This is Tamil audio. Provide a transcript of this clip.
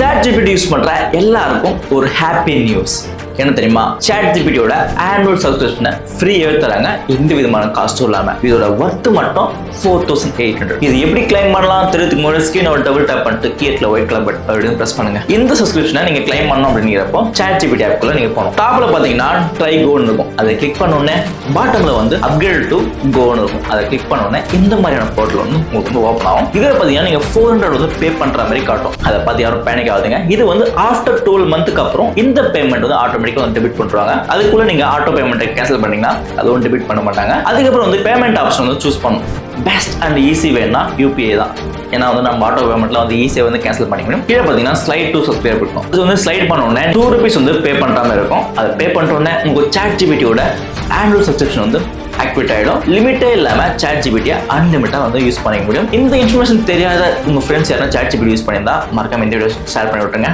ChatGPT யூஸ் பண்ற எல்லாருக்கும் ஒரு ஹாப்பி நியூஸ். என்ன தெரியுமா? ChatGPT-யோட ஆனுவல் சப்ஸ்கிரிப்ஷனை ஃப்ரீயாவே தராங்க, எந்த விதமான காஸ்டும் இல்லாம. இதோட ஒர்த் மட்டும் 4800. இது எப்படி கிளைம் பண்ணலாம் தெரியுதுக்கு முன்னாடி ஸ்கிரீன் ஒரு டபுள் டேப் பண்ணிட்டு கீழே ஒயிட் கலர் பட்டன் அப்படின்னு பிரஸ் பண்ணுங்க. இந்த சப்ஸ்கிரிப்ஷனை நீங்க கிளைம் பண்ணணும் அப்படிங்கிறப்போ ChatGPT ஆப்குள்ள நீங்க போகணும். டாப்ல பாத்தீங்கன்னா ட்ரை கோன்னு இருக்கும், அதை கிளிக் பண்ண உடனே பாட்டம்ல வந்து அப்கிரேட் டு கோன்னு இருக்கும், அதை கிளிக் பண்ண உடனே இந்த மாதிரியான போர்ட்டல் வந்து உங்களுக்கு ஓப்பன் ஆகும். இதுல பாத்தீங்கன்னா நீங்க 400 வந்து பே பண்ற மாதிரி காட்டும். அதை பார்த்து யாரும் பேனிக் ஆகுதுங்க. இது வந்து ஆஃப்டர் 12 மந்த்க்கு அப்புறம் இந்த பேமெண்ட் வந்து ஆட்டோமேட்டிக்கா வந்து டெபிட் பண்றாங்க. அதுக்குள்ள நீங்க ஆட்டோ பேமெண்ட்டை கேன்சல் பண்ணீங்கன்னா அதுவும் டெபிட் பண்ண மாட்டாங்க. அதுக்கப்புறம் வந்து பேமெண்ட் ஆப்ஷன் வந்து சூஸ் பண்ணணும். பெஸ்ட் அண்ட் ஈஸி வேணும்னா UPI தான். ஏன்னா வந்து நம்ம ஆட்டோ பேமெண்ட்ல வந்து ஈஸியாக வந்து கேன்சல் பண்ணிக்க முடியும். கீழே பார்த்தீங்கன்னா ஸ்லைட் டு சப்ஸ்கிரைப் இருக்கும். இது வந்து ஸ்லைட் பண்ண உடனே ₹2 வந்து பே பண்ற மாதிரி இருக்கும். அதை பே பண்ணிட்ட உடனே உங்க ChatGPT-யோட ஆனுவல் சப்ஸ்கிரிப்ஷன் வந்து ஆக்டிவேட் ஆகிடும். லிமிட்டே இல்லாமல் ChatGPT-யை அன்லிமிட்டாக வந்து யூஸ் பண்ணிக்க முடியும். இந்த இன்ஃபர்மேஷன் தெரியாத உங்க ஃப்ரெண்ட்ஸ் யாரும் ChatGPT யூஸ் பண்ணியிருந்தா மறக்காம இந்த வீடியோ ஷேர் பண்ணி விட்டுருங்க.